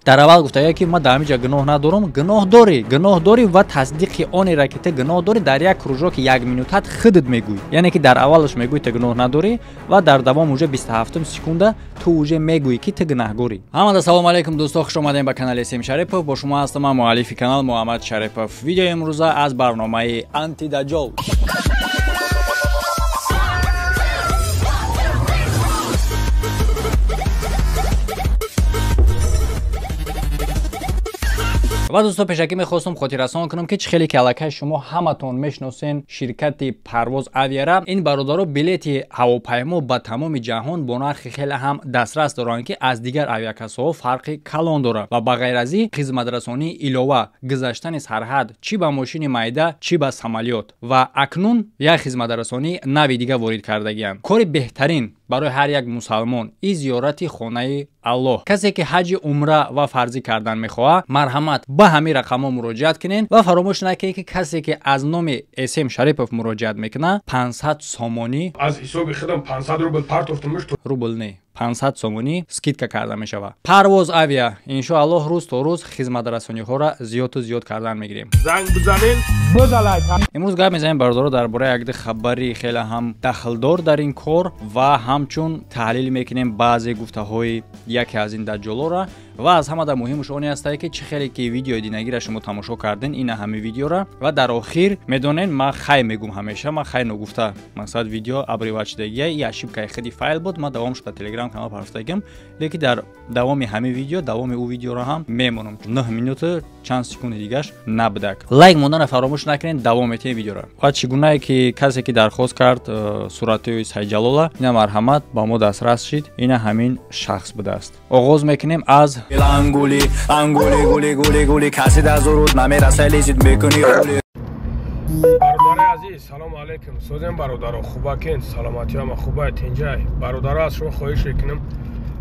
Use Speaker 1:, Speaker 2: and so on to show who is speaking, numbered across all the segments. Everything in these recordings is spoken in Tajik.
Speaker 1: дар аввал гуфтая ки ма дар ҳамиҷа гуноҳ надорам. Гуноҳ дорӣ ва тасдиқи онеро ки ту гуноҳ дорӣ дар як кружок 1 минутат худут мегӯй. Яъне ки дар аввалаш мегӯй ту гуноҳ надорӣ ва дар давом уже 27 секунда ту уже мегӯӣ ки ту гунаҳгорӣ. Ҳамада салом алейкум дӯстон, хуш омадем ба канали Сим Шарипов. Бо шумо ҳастам ман муаллифи канал Муҳаммад Шарипов. Видеои имрӯза аз барномаи Антидаҷҷол. ва дӯстон, пешакӣ мехостам хотиррасон кунам ки чӣ хеле ки аллакай шумо ҳаматон мешиносен ширкати Парвоз Авиара. Ин бародаро билети ҳавопаймо ба тамоми ҷаҳон бо нархи хеле ҳам дастрас доранд ки аз дигар авиакассаҳо фарқи калон дорад ва ба ғайр аз ин хизматрасонии илова, гузаштани сарҳад чӣ ба мошини майда, чӣ ба самолёт ва акнун як хизматрасонии нави дига ворид кардагианд. Кори беҳтарин барои ҳар як мусалмон и зиёрати хонаи Аллоҳ. Касе ки ҳаҷи умра ва фарзӣ кардан мехоҳад, марҳамат ба ҳамин рақамҳо муроҷиат кунед ва фаромӯш накунед ки касе ки аз номи Сим Шарипов муроҷиат мекунад 500 сомонӣ
Speaker 2: аз ҳисоби худам 500 рубл партофтам мешуд.
Speaker 1: Рубл не 500 сомонӣ скидка карда мешавад. Парвоз Авиа иншоаллоҳ рӯз то рӯз хизматрасониҳоро зиёду зиёд кардан мегирем.
Speaker 2: Занг бизанен бузалай.
Speaker 1: имрӯз гап мезанем бародаро дар бораи як хабари хеле ҳам дахлдор дар ин кор ва ҳамчун таҳлил мекунем баъзе гуфтаҳои яке аз ин даҷҷолора ва аз ҳамада муҳимаш он аст ки чӣ хеле ки видеои динагира шумо тамошо кардин ина ҳами видеора ва дар охир медонен ман хай мегум ҳамеша ман хай ногуфта мақсад видео абривачдагия и ошибкаи худи файл буд ман давомш ба телеграм канал парафтагим леки дар давоми ҳами видео давоми ӯ видеоро ҳам мемонам 9 минута чанд секунди дигаш набудак лайк мондана фаромӯш накунед давом метен видеоро ва чӣ гунае ки касе ки дархост кард сурати Сайҷалола ина марҳамат ба мо дастрас шид ина ҳамин шахс будааст. оғоз мекунем аз
Speaker 3: ангули гули каси дар зуруд намераса лезид мекуни
Speaker 2: бародари азиз, салому алейкум. Созем бародаро, хубакин, саломатиама хубай тинҷай. Бародаро аз шумо хоҳиш мекунам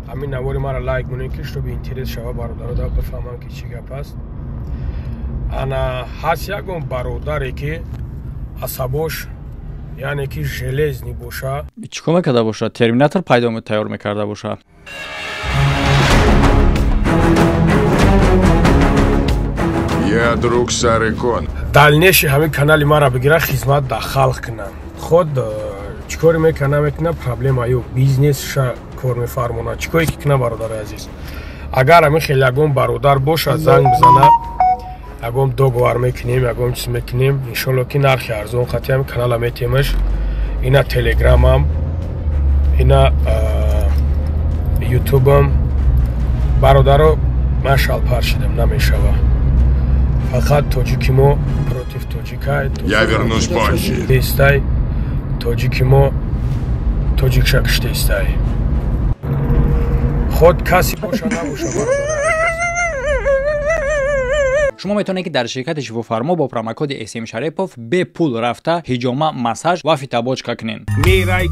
Speaker 2: ҳамин навори мара лайк кунед ки чтобы интерес шава бародаро да бифаҳмам ки чӣ гап аст. Ана ҳаст ягон бародаре ки асабош яъне ки железни боша.
Speaker 1: Чӣ кор мекарда боша? Терминатор пайдо тайёр мекарда боша.
Speaker 4: Я друг Сарикон.
Speaker 2: Дальнейший ҳамин канали мара бигира хизмат да халқ кунам. Худ чӣ кори мекунам проблема ё бизнес ша кор мефармона. Чӣ кори ки кунам бародари азиз? Агар ҳамин хел ягон бародар боша занг бизана, ягон договор мекунем, ягон чиз мекунем, иншоалло ки нархи арзон хати ҳамин канала метемаш. Ина телеграмам, ина ютубам. Бародаро ман шалпар шидам намешава. Фақат тоҷики мо против тоҷикай.
Speaker 4: Я вернусь позже.
Speaker 2: Истай тоҷики мо тоҷикша кишта истай. Худ каси боша набоша бародаро.
Speaker 1: шумо метавонед ки дар ширкати шифофармо бо промокоди Сим Шарипов бепул рафта ҳиҷома, массаж ва фитобочка кунед.
Speaker 2: Мерай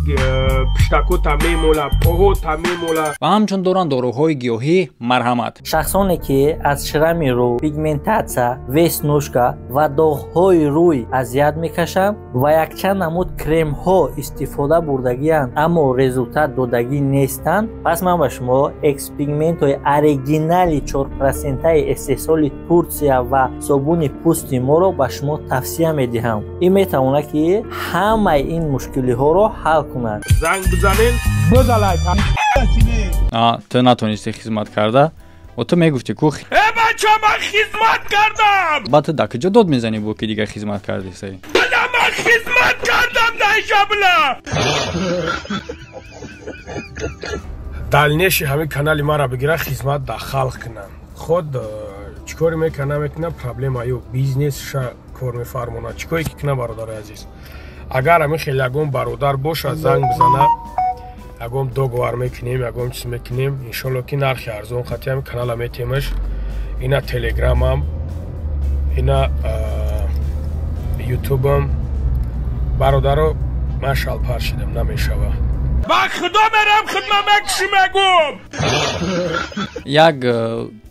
Speaker 2: пиштакота мемола, поҳота мемола.
Speaker 1: ва ҳамчун доранд доруҳои гиёҳӣ марҳамат.
Speaker 5: шахсоне ки аз ширами рӯ, пигментатсия, веснушка ва доғҳои рӯй азият мекашанд ва якчанд намуд кремҳо истифода бурдагианд, аммо результат додагӣ нестанд, пас ман ба шумо экспигментҳои оригинали 4% истеҳсоли Турсия ва собуни пӯсти моро ба шумо тавсия медиҳам. ин метавонад ки ҳамаи ин мушкилиҳоро ҳал кунад.
Speaker 2: Занг бизанен бузалай.
Speaker 1: ту натонисти хизмат карда ва ту мегуфти ку
Speaker 2: бача ман хизмат кардам.
Speaker 1: ба ту да куҷо дод мезанӣ бо ки дига хизмат кардиса?
Speaker 2: ман хизмат кардам дайшабла. дальнейший ҳамин канали мара бигира хизмат да халқ кунам. худ чӣ кори мекунам проблема ё бизнес ша кор мефармона. чӣ кори ки кунам бародари азиз? агар ҳамин хел ягон бародар боша занг бизана, ягон договор мекунем, ягон чиз мекунем, иншоалло ки нархи арзон хати ҳамин канала метемаш. ина телеграмам, ина ютубам. бародаро ман шалпар шидам намешава. ба худо мерам хидмат чӣ мегум.
Speaker 1: як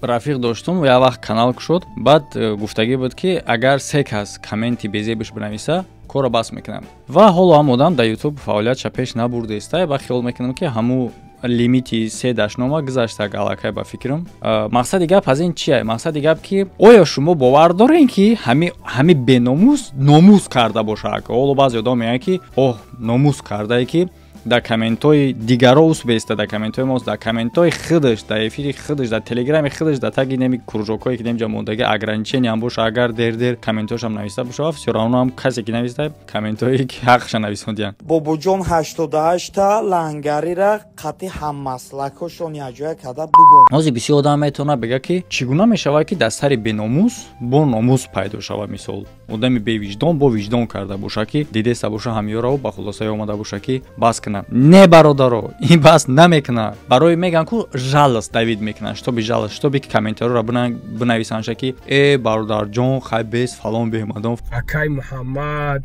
Speaker 1: рафиқ доштум як вақт канал кушод, баъд гуфтагӣ буд ки агар се кас комменти безебиш бинависа корро бас мекунам ва ҳоло ҳам одам дар ютуб фаъолиятша пеш набурда истай ва хиёл мекунам ки ҳаму лимити 3 дашнома гузашта галакай ба фикрам. Мақсади гап аз ин чия? Мақсади гап ки оё шумо бовар дорен ки ҳами беномус номус карда бошад. Оло баъзе одам мегӯянд ки оҳ номус кардае ки дар комментҳои дигаро ус беста, дар комментҳои мост, дар комментҳои худаш, дар эфири худаш, дар телеграми худаш, дар таги неми кружокҳое ки немҷа мондаги ограничение ҳам боша, агар дер комментҳоашам нависта боша, всё равно ҳам касе ки нависта комментҳое ки ҳақша нависондиянд.
Speaker 6: Бобоҷон 88 та лангарира қати ҳаммаслакошон якҷоя када бугум.
Speaker 1: ҳозир бисёр одам метавонад бега ки чӣ гуна мешавад ки дар сари беномус бо номус пайдо шавад. Мисол одами бевиҷдон бо виҷдон карда боша ки дидеста боша ҳамёрао ба хулосае омада боша ки бас кунад. Не бародаро, ин бас намекунад. Барои меган ку жалост Давид мекунад. Штоби жалост, штоби ки комментариро бинависанд ки бародарҷон хайбес фалон беҳмадон.
Speaker 2: Акай Муҳаммад,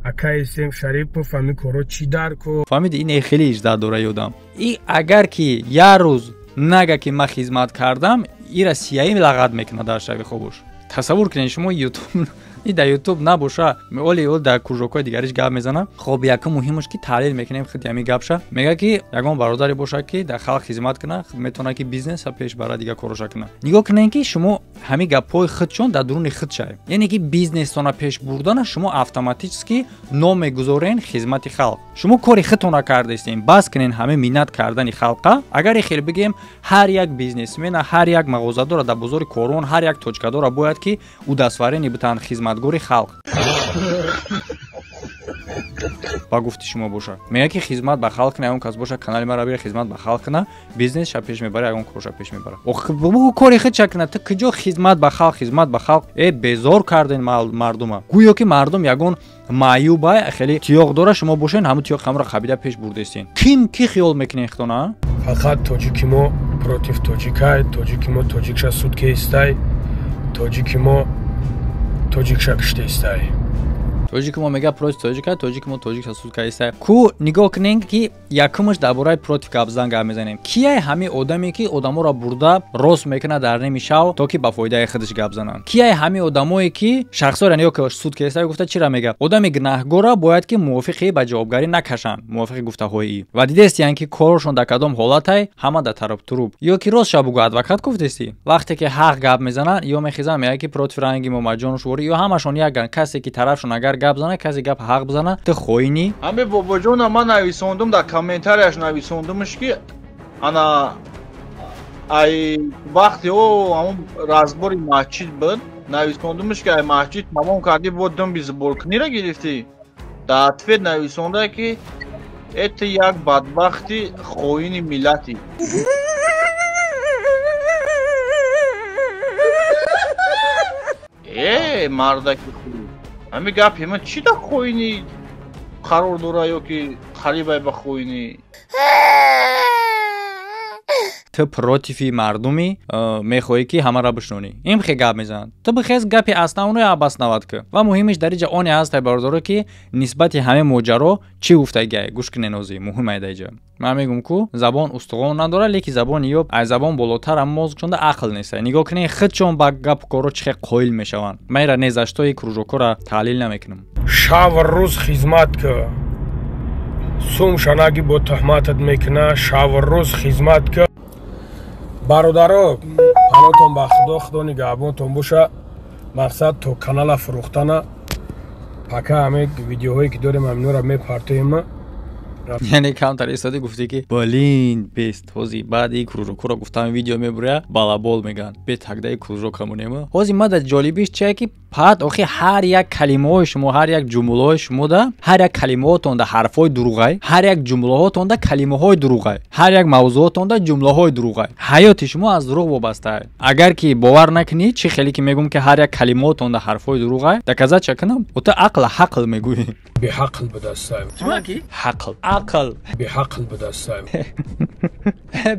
Speaker 2: акай Сем Шарипов ами коро чӣ дарко?
Speaker 1: Фаҳмиди ин хеле ижда дора ёдам. И агар ки як рӯз нага ки ман хизмат кардам, ира сияи лағат мекунад дар шави хобуш. Тасаввур кунед шумо YouTube и дар YouTube набоша, оли дар кружокҳои дигариш гап мезана. Хоб якум муҳимаш ки таҳлил мекунем худ ҳами гапша. Мега ки ягон бародаре боша ки дар халқ хизмат куна, метавона ки бизнеса пеш бара дига короша куна. Нигоҳ кунед ки шумо ҳами гапҳои худшон дар дуруни худ шавед. Яъне ки бизнесона пеш бурдана шумо автоматически ном мегузорен хизмати халқ. Шумо кори худтона кардастин, бас кунед ҳами миннат кардани халқа. Агар хел бигем ҳар як бизнесмена, ҳар як мағозадора дар бозори Корон, ҳар як точкадора бояд ки ӯ дастварени бутан хизматгори халқ. Ба гуфти шумо боша. Мега ки хизмат ба халқ кна, ягон кас боша канали мара бира хизмат ба халқ кна, бизнесша пеш мебара, ягон короша пеш мебара. Ох, бу кори худша кна, ту куҷо хизмат ба халқ, безор карден мардума. Гӯё ки мардум ягон маъюба хеле тиёқ дора, шумо бошен ҳамун тиёқамро қабида пеш бурдестин. Ким ки хиёл мекунед худона?
Speaker 2: Фақат тоҷики мо против тоҷикай, тоҷики мо тоҷикша суд кеистай, тоҷики мо тоҷикша киштаистай.
Speaker 1: Тоҷики мо мега против тоҷика, тоҷики мо тоҷикша суд каистай. Ку нигоҳ кунед ки якумаш дар бораи против гап зан гап мезанем. Кияй ҳами одаме ки одаморо бурда рост мекунад дар неми шав то ки ба фоидаи худаш гап зананд. Кияй ҳами одамое ки шахсоро ё ки суд каистай гуфта чира мега? Одами гунаҳгора бояд ки мувофиқи ба ҷавобгарӣ накашанд, мувофиқи гуфтаҳои. Ва дидестиян ки коршон дар кадом ҳолатай ҳама дар тараб туруб. Ё ки рост ша бугӯ адвокат гуфтести. Вақте ки ҳақ гап мезананд, ё мехизанд мега ки против ранги Момаҷонушвори, ё ҳамашон яган касе ки тарафшон агар гап зана, касе гап ҳақ бизана, ту хоини.
Speaker 7: Ҳами бобоҷона ман нависондум дар комментарияш нависондумш ки ана ай вақти ҳамун разбори масҷид буд, нависондумш ки ай масҷид тамом кардӣ бо думби зуболкунира гирифтӣ. Дар ответ нависонда ки эти як бадбахти хоини миллати. Мардаки худ. Ҳами гапи ман чӣ дар хоини қарор дора ё ки харибай ба хоини?
Speaker 1: Ту противи мардуми мехоҳӣ ки ҳамаро бишнонӣ. Ин хе гап мезанад. Ту бихез гапи основное абаснавад ки. Ва муҳимиш дар иҷа оне ҳастай бародаро ки нисбати ҳамаи моҷаро чӣ гуфтагиай? Гӯш кунед нозӣ, муҳим ай дар иҷа. Ман мегӯям ку забон устувон надора, леки забони ёб аз забон болотар ам мозгшонда ақл нестай. Нигоҳ кунед худшон ба гап коро чӣ хе қоил мешаванд. Ман ира незаштои кружокора таҳлил намекунам.
Speaker 2: Шав рӯз хизмат ки сум шанаги бо туҳматат мекуна, шав рӯз хизмат ки бародаро, панотон ба худо, худо нигаҳбонтон боша. Мақсад то канала фурӯхтана пака ҳаме видеоҳое ки дорем ҳаминора мепартоем.
Speaker 1: Яъне камтар истоди гуфти ки болин бест ҳози баъди кружокро гуфтам видео мебуря балабол меган бетагдаи кружокамонема. ҳози мада ҷолибиш чия ки пад охи ҳар як калимаҳои шумо, ҳар як ҷумлаҳои шумо да, ҳар як калимаҳотонда ҳарфҳои дурӯғай, ҳар як ҷумлаҳотонда калимаҳои дурӯғай, ҳар як мавзуъотонда ҷумлаҳои дурӯғай. ҳаёти шумо аз дурӯғ вобастае. Агар ки бовар накунӣ, чӣ хеле ки мегӯм ки ҳар як калимаҳотонда ҳарфҳои дурӯғай, даказа ча кунам? Ута ақл ҳақл мегӯӣ.
Speaker 2: Беҳақл будастаем.
Speaker 1: Ҳақл. Ақл.
Speaker 2: Беҳақл будастаем.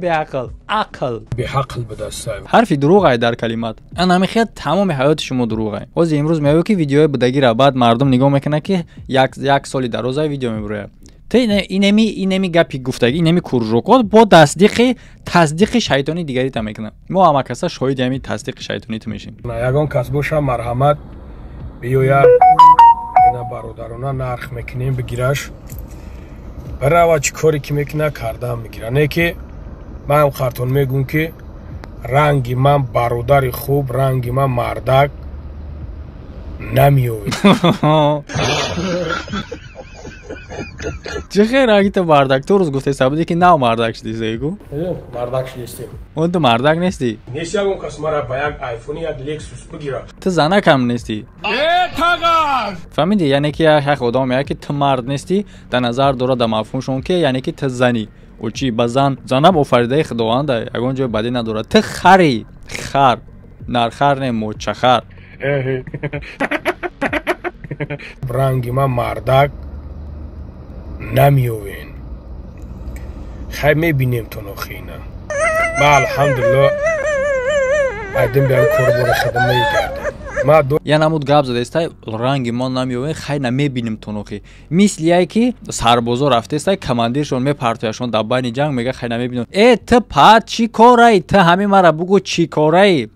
Speaker 1: Беақл. Ақл.
Speaker 2: Беҳақл будастаем.
Speaker 1: ҳарфи дурӯғай дар калимат. Ан ҳамихият тамоми ҳаёти шумо дурӯғай. ҳозир имрӯз меоё ки видеои будагира баъд мардум нигоҳ мекунад ки як соли дароза видео мебурая. Тэ инеми гапи гуфтагӣ, инеми кружокот бо тасдиқи шайтони дигари та мекунад. Мо ҳама каса шоҳиди ҳамин тасдиқи шайтони ту мешем.
Speaker 2: Ягон кас боша марҳамат биёяд ина бародарона нарх мекунем бигираш. برای چی کاری که میکنه کردم میگیره. نه که من خاطر میگم که رنگی من برادر خوب، رنگی من مردک نمیوید.
Speaker 1: چه خیر اگه تو مردک تو روز گفته سبودی که نه مردک شدی زیگو؟
Speaker 2: مردک نیستیم.
Speaker 1: اون تو مردک نیستی؟
Speaker 2: نیستی اگه کس مرا با یک آیفون یک لکسوس بگیره.
Speaker 1: تو زنک هم نیستی؟ فهمیدی؟ یعنی که یک خدا میگه که تو مرد نیستی در نظر داره در مفهومشون که یعنی که تو زنی. او چی بزن زنم افریده خداونده اگه جای بدی نداره. تو خری خر نرخر نه موچخر.
Speaker 2: رنگی من مردک نمیوین. خیلی میبینیم تو نخینه. ما الحمدلله بعدیم بیان کاربار خدمه کردم.
Speaker 1: یا نمود گاب زده است رنگ ما نمیوین خیلی نمیبینیم تو نخی. مثل که سربازا رفته است کماندیرشون میپرتویشون در بین جنگ میگه خیلی نمیبینیم. ای تو پات چی کاری؟ تو همه مرا بگو چی کاری؟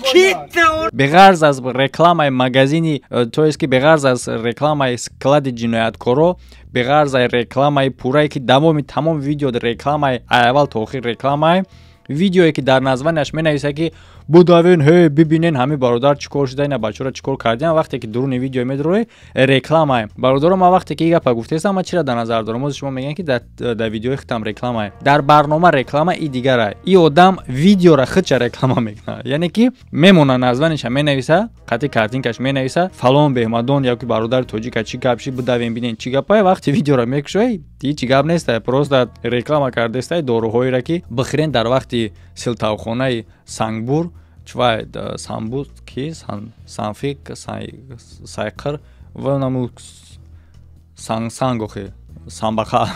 Speaker 1: به غرض از رکلام مگزینی تو است که به غرض از رکلام اسکلاد جنایتکارو به غرض از رکلام پورایی که تمام ویدیو در رکلام اول تا آخر رکلام ویدیویی که در نزوانش مینویسه که بوداوین هی ببینین همه برادر چیکار شده اینا بچه‌ها چیکار کردن. وقتی که درون ویدیو میدروه رکلام برادر ما وقتی که گپ گفته است اما چرا در نظر دارم شما میگن که در ویدیو ختم رکلام در برنامه رکلام ای دیگره ای آدم ویدیو را خود رکلام میکنه. یعنی که میمونه نزوانش مینویسه قطعی کارتینکش مینویسه فلان بهمدون یا که برادر توجیک چی گپشی بوداوین ببینین چی گپای وقتی ویدیو را میکشه هیچ گپ نیست پروست رکلام کرده است داروهایی را که بخرین در وقتی سلطاوخانه سنگبور چوای سامبوز کی سانفیک سایقر و نمو سانگوخه سامباخا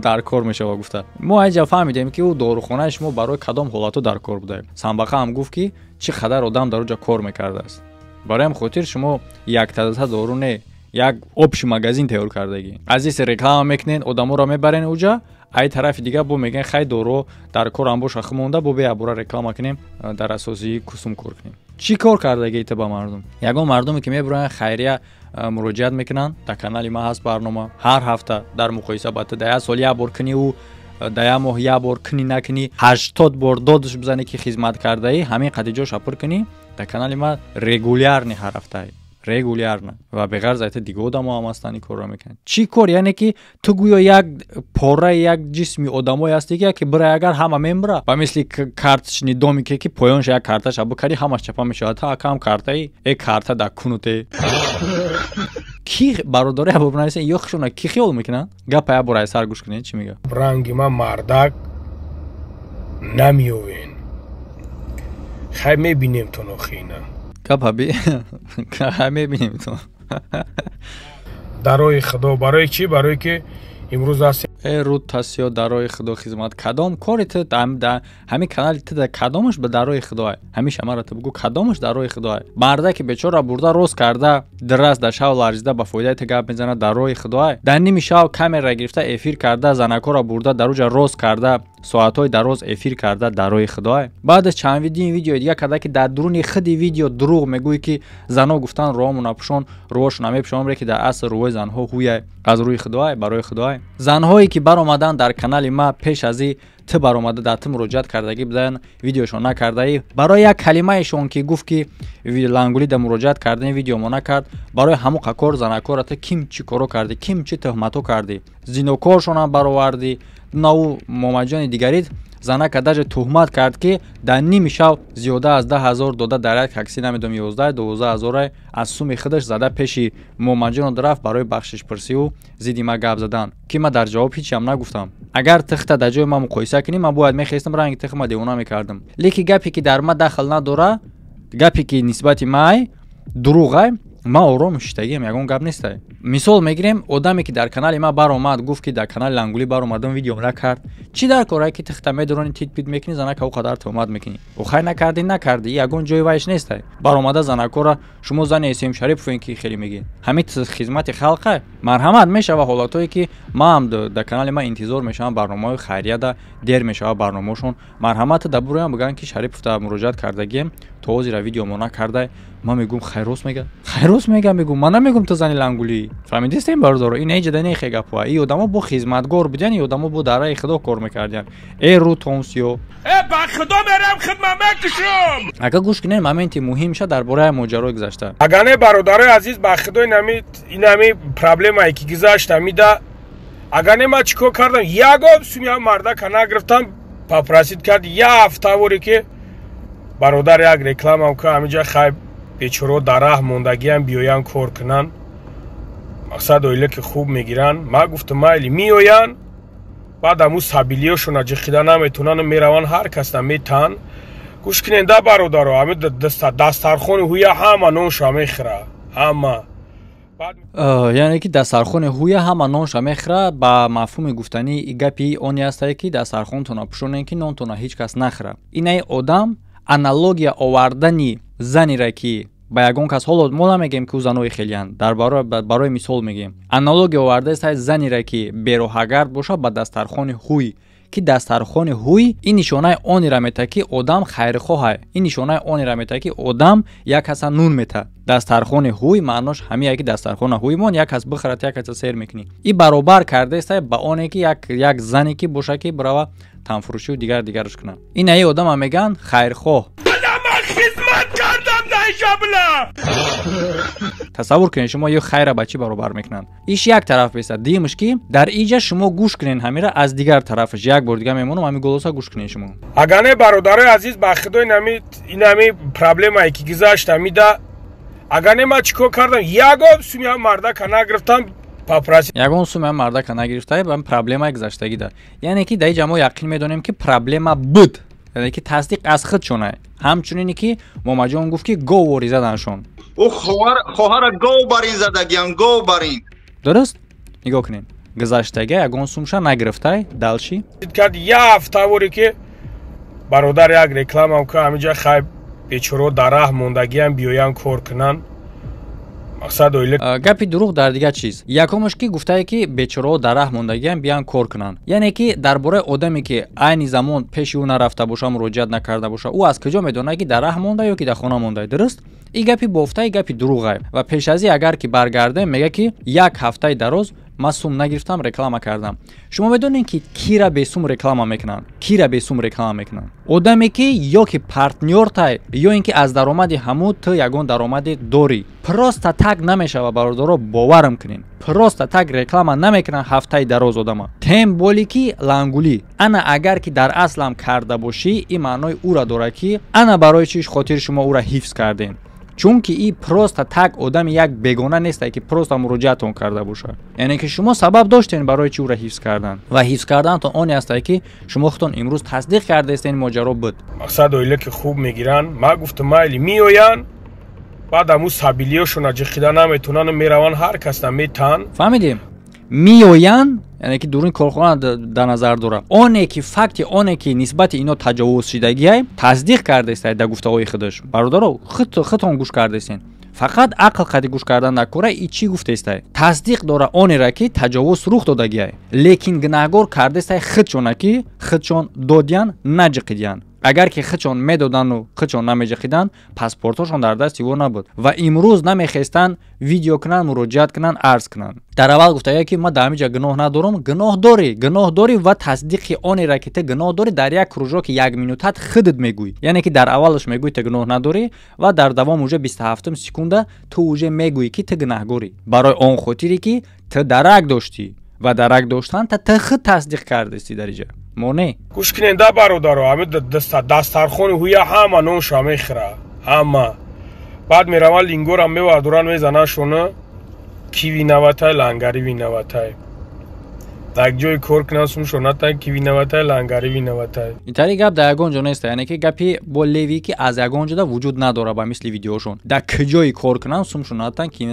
Speaker 1: در کار میشه و گفته ما اینجا فهمیدیم که او داروخانهش ما برای کدام حالاتو در کار بوده. سامباخا هم گفت که چه خدر آدم در اونجا کار میکرده است. برای هم خاطر شما یک تازه دارو نه یک آپش مگزین تیار کردگی از این رکلام میکنین آدمو را میبرین اونجا ای طرف دیگه بو میگن خیلی دورو در کار هم باشه خمونده بو بیا برا رکلام کنیم در اساسی کسوم کار کنیم. چی کار کردگی تو با مردم؟ یگان مردمی که میبرن خیریه مراجعت میکنن در کانال ما هست برنامه هر هفته در مقایسه با ده سال یک بار کنی و ده ماه یک بار کنی نکنی 80 بار دادش بزنی که خدمت کرده ای همین قضیه شاپور کنی در کانال ما رگولار نه هر هفته رگولار نه و به غرض ایت دیگه آدم هم هستن کار میکنن. چی کار؟ یعنی که تو گویا یک پاره یک جسمی آدمایی هستی که برای اگر همه میمبره و مثل کارتش ندامی که پایانش یک کارتش ابو کاری همش چپا میشه تا کم کارتای یک کارت در کنوته کی برادری ابو بنایسن یخشون کی خیال میکنن گپ برای سر گوش کنین چی میگه.
Speaker 2: رنگی من مردک نمیوین خیلی میبینیم تو نخینه
Speaker 1: کپابی همه بینیم تو
Speaker 2: درای خدا. برای چی؟ برای که امروز است
Speaker 1: رود تاسیو درای خدا خدمت کدام کارت در همین کانال تو در کدامش به درای خدا همیشه مرا تو بگو کدامش درای خدا مرده که بیچاره برده روز کرده درست در شاو لرزیده با فایده ت گپ میزنه درای خدا در نیم شاو کامera گرفته افیر کرده زنکو را برده در روز روز کرده ساعت‌های دراز افیر کرده درای خدا. بعد از چند ویدیو دیگه کرده که در درون خودی ویدیو دروغ میگویی که زنا گفتن روامون اپشون روش نمیپشون میره که در اصل روی زنها هوی از روی خدا برای خدا. زنهایی که بر اومدن در کانال ما پیش از این تو بر اومده در تو مراجعت کردگی بدن ویدیوشون نکرده ای برای یک کلمه شون که گفت که لنگولی در مراجعت کردن ویدیو ما نکرد برای همو قکور زنکور تو کیم چی کارو کردی کیم چی تهمتو کردی زینوکارشون هم برآوردی نو مامجان دیگری زنک داج تهمت کرد که در نیم شب زیاده از 10,000 داده در یک تاکسی نمیدونم 12,000 از سوم خودش زده پیشی مامجان درفت برای بخشش پرسی و زیدی ما گپ زدن که من در جواب هیچی هم نگفتم. اگر تخت در جای ما مقایسه کنیم من باید میخواستم رنگ تخت ما دیوونه میکردم لیکی گپی که در ما دخل نداره گپی که نسبت مای دروغه ما آرام شدگیم یگان گپ نیست. مثال میگیریم آدمی که در کانال ما بر اومد گفت که در کانال لنگولی بر اومدم ویدیو نکرد چی در کاری که تخت میدرونی تیت پیت میکنی زنک او قدر تهمت میکنی او خیر نکردی یگان جای وایش نیست. بر اومده زنکو شما زن اسیم شریف فین کی خیلی میگین همین خدمت خلق مرحمت میشه و حالاتایی که ما هم در کانال ما انتظار میشم برنامه خیریه ده دیر میشه برنامه‌شون مرحمت دبورم بگن که شریف تا مراجعت کردگیم تو وزیر ویدیو مو نکرده ما میگم خیروس میگه хайрус мегу ман намегум ту зани лангулӣ фаҳмидист ин бардоро ин эҷада нехе гапа ин одамо бо хизматгор будян ин одамо бо дараи худо кор мекардян ру тонсиё
Speaker 2: ба худо мерам хидмат мекушам.
Speaker 1: агар гӯш кинен моменти муҳимша дар бораи моҷаро гузашта
Speaker 2: агар не бародарои азиз ба худо инами проблемае ки гузашта мида агар не ман чӣ кор кардам ягон сумя мардака нагирифтам попросид кард я ҳафтаворе ки бародар як рекламам ка ҳаминҷа хай бечоро дар раҳ мондагиам биёян кор кунан мақсад оила ки хуб мегиран ман гуфтам майли меоян баъд аму сабилиёшона ҷихида наметунан мераван ҳар касна метан гӯш кинен да бародаро ҳами дастархони ҳуя ҳама нонша мехӯра ҳама
Speaker 1: яъне ки дастархони ҳуя ҳама нонша мехӯра ба мафҳуми гуфтани гапи оне астае ки дастархонтона пӯшонен ки нонтона ҳеҷ кас нахӯра инаи одам аналогия овардани занера ки ба ягон кас ҳоло мо намегем ки ӯ занои хелиянд дар барои мисол мегем аналогия овардаи занера ки бероҳагард боша ба дастархони ҳуй ки дастархони ҳуй ин нишонаи онера мета ки одам хайрхоҳае ин нишонаи онера мета ки одам як каса нун мета дастархони ҳуй маънош ҳамие ки дастархона ҳуймон як кас бихӯрад як каса сер мекунӣ ин баробар кардаестае ба оне ки як зане ки боша ки барава танфурӯшию дигараш кунад ин аи одама меган хайрхоҳ
Speaker 2: хизмат кардам наишабла
Speaker 1: тасаввур кунед шумо ё хайра ба чӣ баробар мекунанд иш як тараф беста диимш ки дар иҷа шумо гӯш кунед ҳамира аз дигар тарафаш як бор дига мемонам ҳами голоса гӯш кунед шумо
Speaker 2: агар не бародарои азиз ба худо инами проблемае ки гузашта мида агар не ман чӣ кор кардам ягон сумя мардака нагирифтам попросид
Speaker 1: ягон сумя мардака нагирифтае ба проблемаи гузаштагида яъне ки дар иҷа мо яқин медонем ки проблема буд яъне ки тасдиқ аз худшонае ҳамчунине ки момаҷон гуфт ки гов вори заданшон
Speaker 7: ӯ хоҳара гов барин задагиян гов барин
Speaker 1: дуруст нигоҳ кунед гузаштага ягон сумша нагирифтай далши
Speaker 2: кард я ҳафтаворе ки бародар як рекламам ка ҳаминҷа хай бечоро дар раҳ мондагиам биёян кор кунан мақсад оила
Speaker 1: гапи дурӯғ дар дигар чиз якумаш ки гуфтае ки бечораҳо дар раҳ мондагиам биёян кор кунанд яъне ки дар бораи одаме ки айни замон пеши ӯ нарафта боша муроҷиат накарда боша ӯ аз куҷо медонад ки дар раҳ монда ё ки дар хона мондае дуруст ин гапи бофтаи гапи дурӯғае ва пеш аз ин агар ки баргардем мега ки як ҳафтаи дароз ман сум нагирифтам реклама кардам шумо медонед ки кира бесум реклама мекунанд кира бесум реклама мекунанд одаме ки ё ки партнёртай ё ин ки аз даромади ҳамун ту ягон даромаде дорӣ просто так намешава бародаро боварам кунед просто так реклама намекунанд ҳафтаи дароз одама тем боли ки лангулӣ ана агар ки дар аслам карда бошӣ ин маънои ӯра дорад ки ана барои чиш хотири шумо ӯра ҳифз кардем чунки ин просто так одами як бегона нестае ки просто муроҷиатон карда боша яъне ки шумо сабаб доштен барои чи ӯра ҳифз кардан ва ҳифз кардантон оне астае ки шумо худтон имрӯз тасдиқ кардаестен моҷаро буд
Speaker 2: мақсад оила ки хуб мегиран ман гуфтам майли меоян баъд аму сабилиёшона ҷихида наметунан мераван ҳар касна метан
Speaker 1: фаҳмидем меоян яъне ки дурин корхона дар назар дора оне ки факти оне ки нисбати ино таҷовузшидагие тасдиқ кардаестае дар гуфтаҳои худаш бародаро худтон гӯш кардаестен фақат ақл қади гӯш кардан накора и чӣ гуфтаестае тасдиқ дора онера ки таҷовуз рух додагие лекин гунаҳгор кардаестае худшона ки худшон додиян наҷиқидиян агар ки худшон медодану худшон намеҷиқиданд паспортҳошон дар дасти ӯ набуд ва имрӯз намехестанд видео кунанд муроҷиат кунанд арз кунанд дар аввал гуфтая ки ман дар ҳамиҷа гуноҳ надорам гуноҳ дорӣ ва тасдиқи онера ки ту гуноҳ дорӣ дар як кружоки як минутат худат мегӯй яъне ки дар аввалаш мегӯй ту гуноҳ надорӣ ва дар давом уже 27 секунда ту уже мегӯӣ ки ту гунаҳгорӣ барои он хотире ки ту дарак доштӣ ва дарак доштан ту худ тасдиқ кардаистӣ дар иҷа мо не
Speaker 2: гӯш кинен да бародаро ҳами дастархони ҳуя ҳама нонша мехӯра ҳама баъд мераван лингорам мевардоран мезанан шона ки винаватай лангари винаватай як ҷои кор кунан сумшонатай ки винаватай лангари винаватай
Speaker 1: интари гап дар ягон ҷо нест яъне ки гапи бо леви ки аз ягон ҷода вуҷуд надора ба мисли видеошон дар куҷои кор кунан сумшонатан ки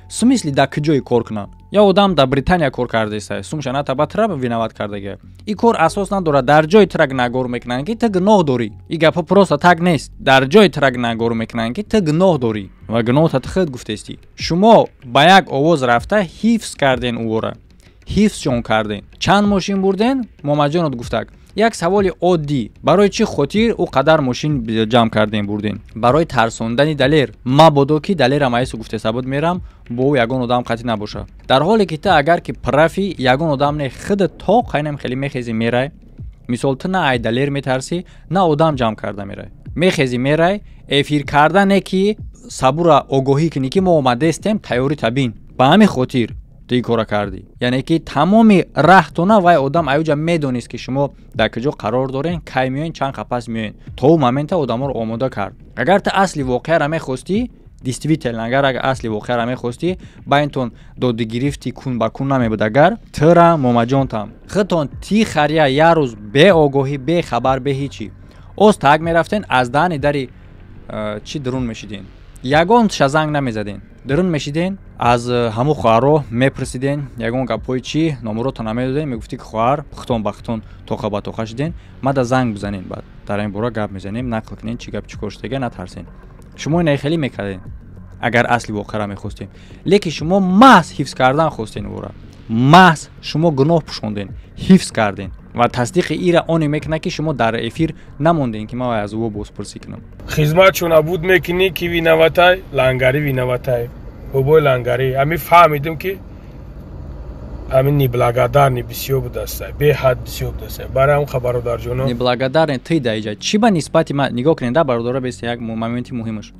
Speaker 1: сумисли дар куҷои кор кунан ё одам дар британия кор кардаестае сумшаната ба тра виноват кардагия ин кор асос надорад дар ҷои тра гунаҳгор мекунанд ки ту гуноҳ дорӣ ин гапа просто так нест дар ҷои тра гунаҳгор мекунанд ки ту гуноҳ дорӣ ва гуноҳта ту худ гуфтестӣ шумо ба як овоз рафта ҳифз карден ӯра ҳифзшон карден чанд мошин бурден момаҷонот гуфтак یک سوال عادی برای چی خاطر او قدر ماشین جمع کردین بردین؟ برای ترسوندن دلیر. مبادا که دلیر مایس گفته ثبات میرم با او یگان آدم قطعی نباشه. در حالی که تا اگر که پرفی یگان آدم نه خود تا قینم خیلی میخیزی میره. مثال تو نه ای دلیر میترسی نه آدم جمع کرده میره. میخیزی میره افیر کردن که صبور آگاهی کنی که ما اومده استیم تیاری تبین. با همین خاطر دی کارا کردی. یعنی که تمام راهتونه وای آدم ایوجا میدونست که شما در کجا قرار دارین، کی میایین، چند قپس میایین. تا اون مومنت آدم رو آماده کرد. اگر تو اصلی واقعه را میخواستی دیستویتل، اگر اصلی واقعه را میخواستی با اینتون داده گرفتی کون با کون نمیبود. اگر ترا مامجانتم خودتون تی خریه یه روز به آگاهی به خبر به هیچی از تاگ میرفتین از دهن دری چی درون میشیدین. یگان شزنگ نمیزدین. درون میشیدین از همو خواهرو میپرسیدین یگان گپای چی نمرو تو نمیدادین میگفتی که خواهر بختون بختون توخه با توخه شدین ما دا زنگ بزنین بعد در این بورا گپ میزنیم نقل کنین چی گپ چی کشتگه نترسین. شما این خیلی میکردین اگر اصلی واقعه را میخواستین. لیکن شما محض حفظ کردن خواستین بورا. محض شما گناه پوشوندین حفظ کردین و تصدیق ایره آنی میکنه که شما در افیر نموندین که ما از او بازپرسی کنم.
Speaker 2: خدمت چون ابود میکنی کی وینواتای لنگری وینواتای بابای لنگری امی فهمیدم که همین نیبلاگادار نی بسیار بود است به حد بسیار بود است برای اون خبردار جونو
Speaker 1: نیبلاگادار تی دایجا چی با نسبت ما نگاه کنید در برادر به یک مومنتی مهمش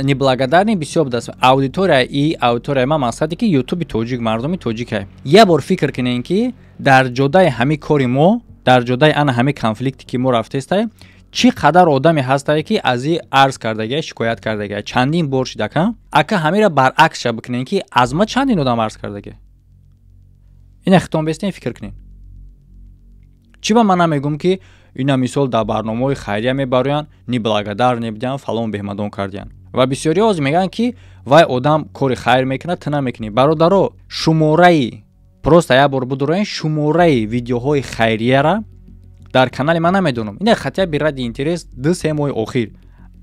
Speaker 1: نیبلاگادار نی بسیار بود است اودیتوری ما مقصدی که یوتیوب توجیک مردمی توجیکه یه بار فکر کنین که در جدای همین کاری ما در جدای ان همین کانفلیکتی که ما رفته است چی قدر آدمی هسته که از این عرض کردگه شکایت کردگه چندین بار شده کم اگه همین را برعکس شب بکنین که از ما چندین آدم عرض کردگه این اختام بستین فکر کنین. چی با من نمیگم که اینا مثال در برنامه خیریه میبروین نیبلاگادار نبودن فلان بهمدان کردین و بسیاری از میگن که وای آدم کار خیر میکنه تو نمیکنی. برادرو شماره پروست یا بار بدروین شماره ویدیوهای خیریه را در کانال من نمیدونم. این خطیه بیرد اینترس 2-3 ماه اخیر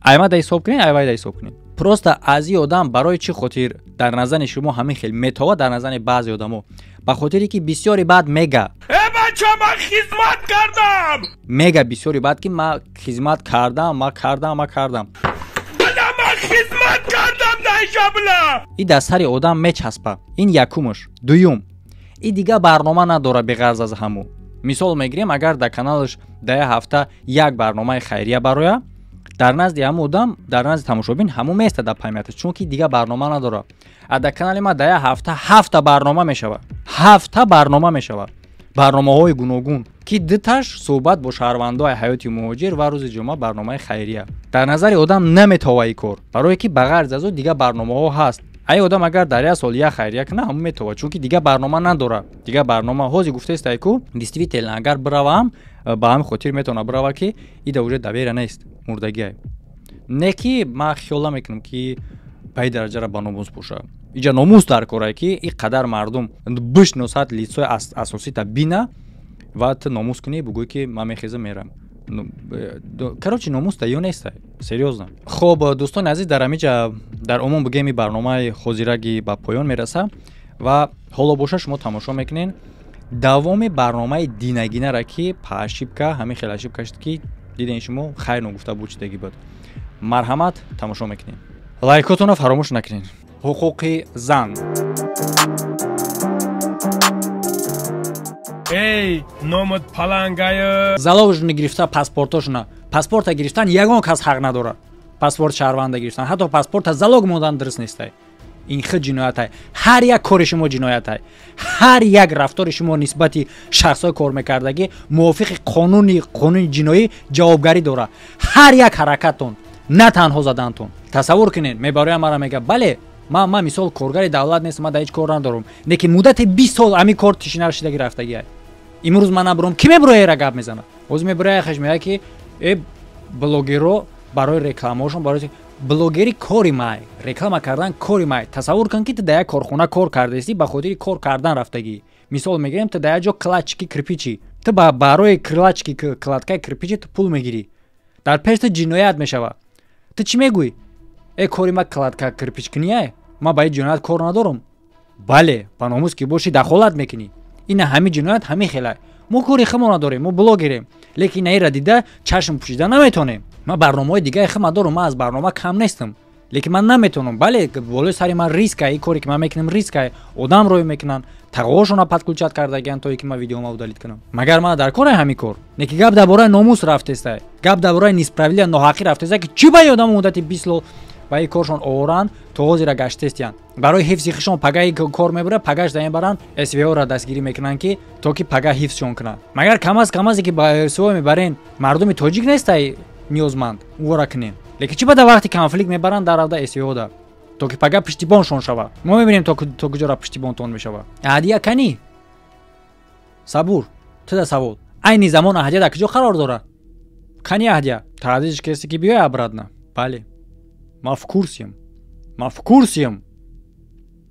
Speaker 1: ایما دا حساب کنین ایوای دا حساب کنین. پروست از این آدم برای چی خاطر در نظر شما همین خیلی متوا در نظر بعضی آدمو به خاطری که بسیاری بعد میگه
Speaker 2: بچه من خدمت کردم
Speaker 1: میگه بسیاری بعد که ما خدمت کردم ما خدمت کردم دایجابلا این دستاری آدم میچسبه. این یکمش. دوم این دیگه برنامه نداره به غرض از همو. مثال میگیریم اگر در کانالش ده هفته یک برنامه خیریه برای در نزد همو آدم در نزد تماشابین همو میسته در پایمیتش چون که دیگه برنامه نداره. در کانال ما ده هفته 7 برنامه میشوه. 7 برنامه میشوه. برنامه‌های گوناگون که دتش صحبت با شهروندای حیاتی مهاجر و روز جمعه برنامه خیریه. در نظر آدم نمیتوای کار برای که بغیر از دیگه برنامه‌ها هست. ای آدم اگر در سال یک خیریه کنه همون میتوه چون که دیگه برنامه نداره. دیگه برنامه هازی گفته است ایکو دیستویتل اگر بروام با هم خاطر میتونه بروا که این دوره دویر نیست مردگی. نکی ما خیال میکنم که به درجه را با ناموس باشه. اینجا ناموس در کاره که این قدر مردم بشناسد لیستای اساسی تا بینه و تو ناموس کنی بگوی که من میخیزم میرم. کراچی ناموس تا یا نیست سریوزه. خب دوستان عزیز در همینجا در عموم بگیم این برنامه خوزیرگی به پایان میرسه و حالا باشه شما تماشا میکنین دوام برنامه دینگینه را که پاشیب که همین خیلی عجیب کشت که دیدین شما خیر نگفته بود چیدگی بود. مرحمت تماشا میکنین. لایکاتون رو فراموش نکنین. حقوق زن.
Speaker 2: ای نامت پلنگای
Speaker 1: залогшон гирифта паспортошона паспорта гирифтан ягон кас ҳақ надорад. паспорт шаҳрванда гирифтан ҳатто паспорта залог мондан дуруст нестай. ин хид ҷиноятай. ҳар як кори шумо ҷиноятай. ҳар як рафтори шумо нисбати шахсҳои кормекардагӣ мувофиқи қонуни ҷиноӣ ҷавобгарӣ дорад. ҳар як ҳаракаттон на танҳо задантон. тасаввур кунед мебароям мара мега бале ман мисол коргари давлат нестам ман да ҳеҷ кор надорам. лекин муддати 20 сол ҳамин кор тишина шидагӣ рафтагиай. имрӯз ман набурам ки мебуроя ра гап мезана. ҳозир мебуроя хеш мега ки блогеро барои рекламашон барои блогери кори май реклама кардан кори май. тасаввур кун ки ту да як корхона кор кардаисти ба хотири кор кардан рафтагӣ. мисол мегирем ту да як ҷо клачки кирпичи ту барои клачки кладкаи кирпичи ту пул мегирӣ. дар пеш ту ҷиноят мешавад. ту чӣ мегӯӣ? кори ма кладка кирпич кунияй ман ба ин ҷиноят кор надорам. бале ба номус ки бошӣ дахолат мекунӣ. ина ҳамин ҷиноят ҳамин хелай. мо кори химона дорем, мо блогерем, лекин наира дида чашм пӯшида наметонем. Ма барномаҳои дигаи хима дорам, ман аз барнома кам нестам. Лекин ман наметонам. Бале, болои сари ман риск ай, кори ки ман мекунам риск ай. Одам рой мекунан, тағоошона подключат кардагиан то ки ман видеома удалит кунам. Магар ман дар кори ҳамин кор. Неки гап дар бораи номус рафтестай. Гап дар бораи нисправедливия ноҳақӣ рафтестай ки чӣ ба одам муддати 20 сол ба ин коршон оваранд, то ҳозира гаштестиян. Барои ҳифзи хишон пагаи кор мебарад, пагаш дар мебаранд, СВО-ро дастгирӣ мекунанд ки то ки пага ҳифзшон кунад. Магар кам аз ки ба СВО мебарен, мардуми тоҷик нестай ниёзманд увора кунем. Лекин чӣ бада вақти конфликт мебаранд дар авда СВО-да, то ки пага пиштибоншон шава. Мо мебинем то куҷора пиштибонтон мешава. Аҳдия кани? Сабур, туда савол. Айни замон аҳдия дар куҷо қарор дорад? Кани аҳдия? Таъдидиш кеси ки биёй обратно. Бале. Ма в курсиям.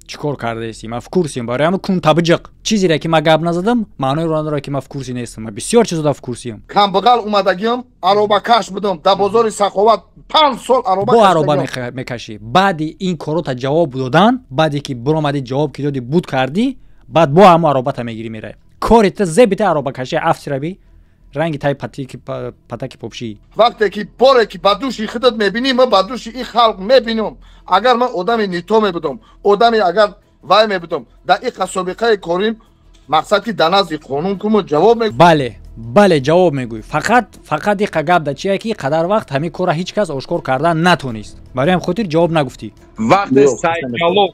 Speaker 1: Чӣ кор кардаеси? Ма в курсиям. Барои ҳамин кун табиҷиқ. Чизере ки ма гап назадам, маънои надорад ки ма в курси нестам. Ма бисёр чизода в курсиям.
Speaker 8: Камбағал омадагиам, аробакаш будам. Дар бозори Саховат 5 сол ароба
Speaker 1: бо ароба мекашӣ. Баъди ин корота ҷавоб додан, баъде ки биромадӣ ҷавоб ки доди буд кардӣ, баъд бо ҳамон аробата мегирӣ меравӣ. Корите зебита аробакашӣ афсираби ранги тай патаки попшӣ.
Speaker 8: Вақте ки боре ки ба души худат мебинӣ, ма ба души ин халқ мебинам. Агар ман одами нито мебудам, одами агар вай мебудам, дар ин қасобиқаи корим мақсад ки дар назди қонун кумо ҷавоб мегӯям. Бале ҷавоб мегӯй. Фақат иқа гап да чия ки қадар вақт ҳамин кора ҳеҷ кас ошкор кардан натонист. Барои ҳам хотир ҷавоб нагуфтӣ.
Speaker 9: Вақте сайқалов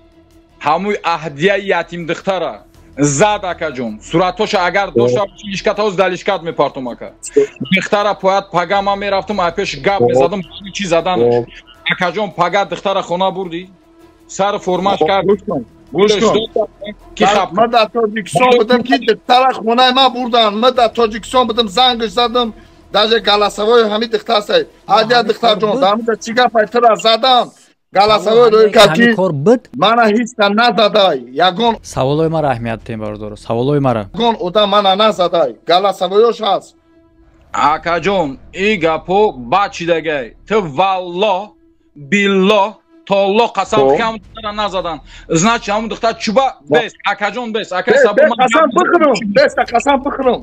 Speaker 9: ҳамои аҳдияи ятим духтара зад акаҷон, суратоша агар дошта лишкатаоз да лишкат мепартум ака. Духтара пояд пага ман мерафтум айпеш гап мезадам чӣ заданаш. Акаҷон пага духтара хона бурдӣ? Сар формаш кард.
Speaker 8: Ман дар Тоҷикистон будам ки духтара хонаи ман бурдан. Ман дар Тоҷикистон будам, зангаш задам. Даже галасавои ҳамин духтар сай. Аҳдия духтарҷон, дар ҳамин чӣ гапай тира задам. Галасавои рӯи карки мана ҳеҷ назадай. Ягон
Speaker 1: саволои мара аҳамият тем бародор. Саволои мара.
Speaker 8: Ягон одам мана назадай. Галасавоёш ҳаст.
Speaker 9: Акаҷон, ин гапо бачидагай. Ту валло, билло, толло қасам кам духтара назадан. Значи ҳамун духтар чуба бест, акаҷон бест. Акай сабур ман
Speaker 8: қасам бихӯрам. Бест қасам бихӯрам.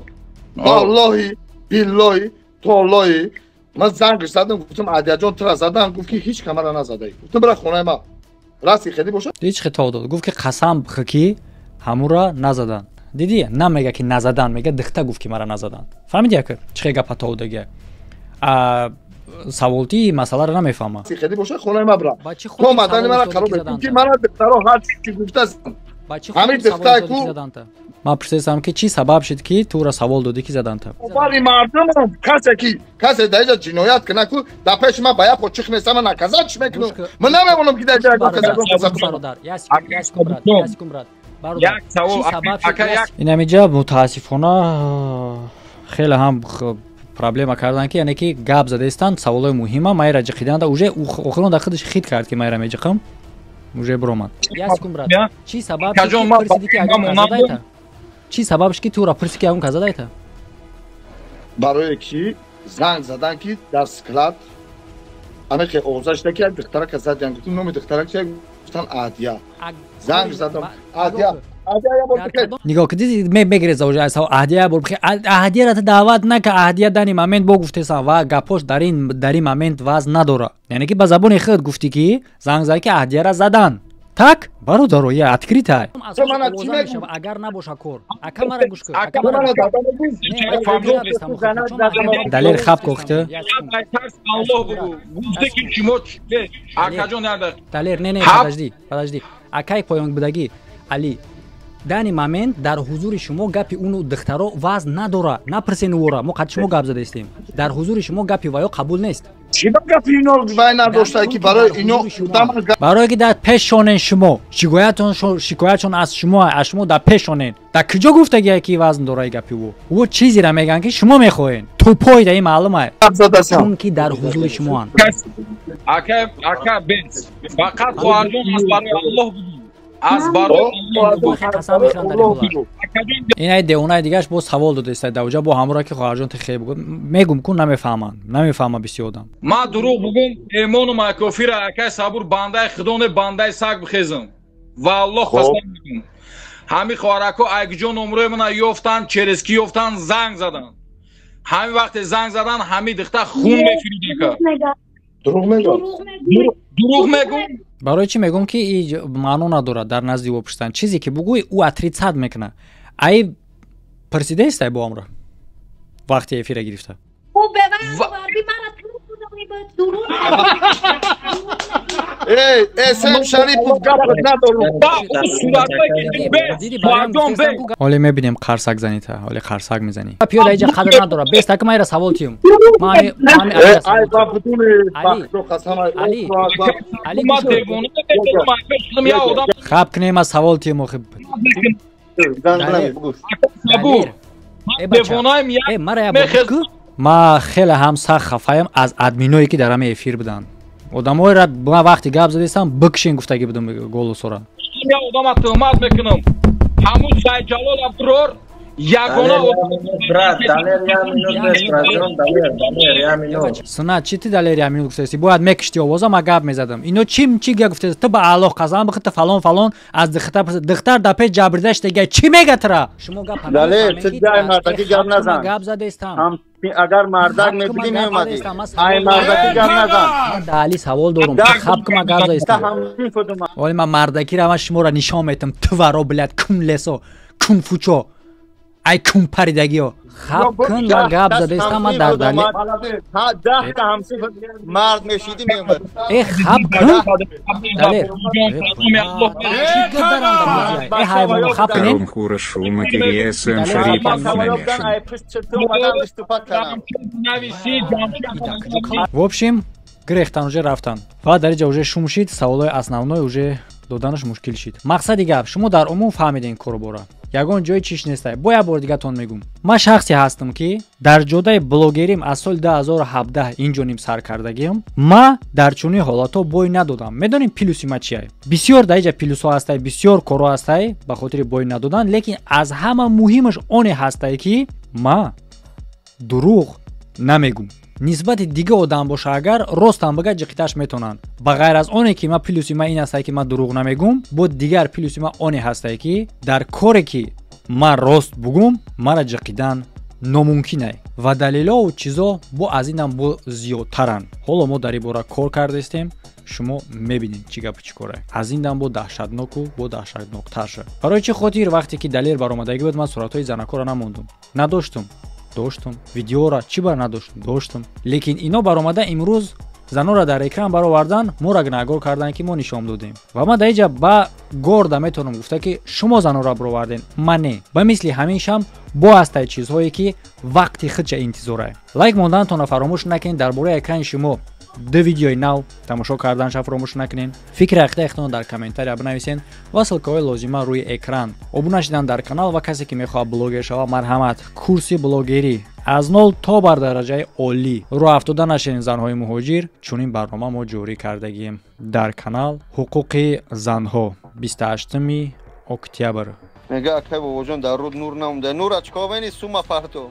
Speaker 8: Валлоҳи, биллоҳи, толлоҳи ман зангш задам, гуфтам аҳдияҷон тира задам, гуфт ки ҳеҷ камара назадай. Гуфтам бира хонаи ман. Расти хеди бошад?
Speaker 1: Ҳеҷ хитоб дод. Гуфт ки қасам бихӯр ки ҳамура назадан. Дидӣ? Намега ки назадан, мега духта гуфт ки мара назадан. Фаҳмидӣ ака? Чӣ гапа товдагия? Саволти масъаларо намефаҳмам.
Speaker 8: Хеди бошад хонаи ман бира. То мадани мара қарор бекун ки мана духтаро ҳар чӣ гуфтаст. Ҳамин духтаи ку
Speaker 1: ман пурсидам ки чӣ сабаб шуд ки тура савол додӣ ки заданта.
Speaker 8: Бали мардумам касе дар ҷо ҷиноят кунад ку дар пеши ман ба як почих месам ман наказат чӣ мекунам? Ман намемонам ки дар ҷо
Speaker 9: як савол
Speaker 1: ин ҳаминҷа мутаассифона хеле ҳам проблема кардан ки яъне ки гап задаистанд саволои муҳима майра ҷиқиданда уже охирон дар худаш хит кард ки майра меҷиқам уже биромад. Як секунд брат. Чӣ сабаб пурсиди ки ягон казадайта? Чӣ сабабш ки тура пурсиди ки ягон казадайта?
Speaker 8: Барое ки занг задан ки дар склад ами ки овозашда ки як духтара казадиян гуфтам номи духтара ки гуфтан Аҳдия. Занг задам Аҳдия. Нигоҳ кидӣ мегиред завоҷа аз Аҳдия бор бихи Аҳдияро даъват нака Аҳдия дар ин момент бо гуфтесан ва гапош дар ин момент вазн надора. Яъне ки ба забони худ гуфтӣ ки занг зад ки Аҳдияро задан. Так бародаро я открытая. Агар набоша кор. Ака мара гӯш кун. Ака мара далер хаб кохта. Далер не подожди. Акай поён будаги Али дар ин момент дар ҳузури шумо гапи уну духтаро вазн надора. Напурсен ӯро. Мо қад шумо гап задаистем. Дар ҳузури шумо гапи ваё қабул нест. Чӣ гапи ино вай надошта ки барои ино
Speaker 1: барое ки дар пешонен шумо шикоятшон аз шумо дар пешонен. Дар куҷо гуфтагия ки вазн дора гапи ӯ чизеро мегӯянд ки шумо мехоҳед. Тупой да ин маълума чунки дар ҳузури шумоанд.
Speaker 9: Ака бес фақат хоҳарҷон аз барои Аллоҳ буд. аз барои
Speaker 1: ин деонаи дигаш бо савол додеста давҷа бо ҳамора ки хоҳарҷон тихе мегум кун намефаҳма бисёр одам
Speaker 9: ма дурӯғ бугум эмону макофира акай сабур бандаи худоне бандаи саг бихезам ва Аллоҳ қасам мекунам ҳами хоҳрако айгиҷон номрои мана ёфтанд, черески ёфтанд, занг заданд. ҳами вақте занг заданд, ҳами дихта хун мефиридака.
Speaker 8: дурӯғ мегӯ.
Speaker 9: дурӯғ мегӯ.
Speaker 1: барои чӣ мегӯм ки маъно надорад дар назди ӯ пурсидан. чизе ки бугӯи ӯ отрицат мекуна. ай пурсидаистай бо амра вақти эфира гирифта.
Speaker 8: сем шарипов гапот надору.
Speaker 1: ҳоле мебинем қарсак занита. ҳоле қарсак мезанӣ. пиёда иҷа қадр надорад. бестаки майра савол тиём. хаб кунема савол тиём охиб. ма хеле ҳам сахт хафаям аз админое ки дар ҳамаи эфир буданд. одамоеро ма вақти гап задистам бикшин гуфтагӣ будам голосора.
Speaker 9: Я одама тӯҳмат мекунам. ҳамун Сайҷалол Абдурор ягона
Speaker 1: сунат чи ти далери амин гуфтаси бояд мекишти овоза ма гап мезадам. ино чи га гуфтаси ту ба алоқ қазан бихта фалон фалон аз дихтар да пеш ҷабридаш дега чи мегатра шумо гап
Speaker 8: далер чи ҷай мартаки гап назан
Speaker 1: гап задистам
Speaker 8: агар мардак мебуди меомадӣ ай мардаки гап назан
Speaker 1: дали савол дорум хаб кума гап задистам оли ма мардакира ма шуморо нишон метам туваро блядь кун лесо кун фучо ай кун паридагиё хаб кун ва гап задистам ма дар дали
Speaker 8: мард мешиди меомад
Speaker 1: хаб кун далер ай ҳайвоно хаб кунед в общем гирехтан уже рафтан ва дар иҷа уже шум шид саволои основной уже доданаш мушкил шид мақсади гап шумо дар умум фаҳмиден корбора ягон ҷои чиш нестай бо як бор дигатон мегӯм ман шахсе ҳастам ки дар ҷодаи блогерим аз соли 2017 инҷоним сар кардагиам ма дар чунин ҳолато бой надодам медонем плюси ма чия бисёр дар иҷа плюсҳо ҳастай бисёр корҳо ҳастай ба хотири бой надодан лекин аз ҳама муҳимаш оне ҳастай ки ма дурӯғ намегӯм нисбати дига одам боша агар ростам бага ҷиқиташ метонанд ба ғайр аз оне ки ма плюси ма ин ҳастай ки ма дурӯғ намегӯм бо дигар плюси ма оне ҳастай ки дар коре ки ма рост бугум мара ҷиқидан номумкинай ва далелову чизо бо аз инам бо зиёдтаранд ҳоло мо дар ин бора кор кардастем шумо мебинед чӣ гапу чӣ кора аз ин дам бо даҳшатноку бо даҳшатноктар шуд барои чӣ хотир вақте ки далер баромадагӣ буд ман суратҳои занакора намондум надоштум доштум видеора чӣ бар надоштум доштум лекин ино баромада имрӯз занора дар экран баровардан мора гунahгор кардан ки мо нишон додем ва ман дар иҷа ба горда метавонам гуфта ки шумо занора бароварден ман не ба мисли ҳамешам бо ҳастай чизҳое ки вақти худша интизорае лайк мондантонро фаромӯш накунед дар бораи экрани шумо ду видеои нав тамошо карданша фаромӯш накунед фикри ахтаехтон дар комментария бинависен ва ссилкаҳои лозима рӯи экран обуна шидан дар канал ва касе ки мехоҳад блогер шава марҳамат курси блогерӣ аз 0 то бар дараҷаи олӣ роҳ афтода нашавен занҳои муҳоҷир чунин барнома мо ҷорӣ кардагием дар канал ҳуқуқи занҳо 28 октябр
Speaker 8: мега акай бобоҷон дар руд нур намонда нура чиковени сума парто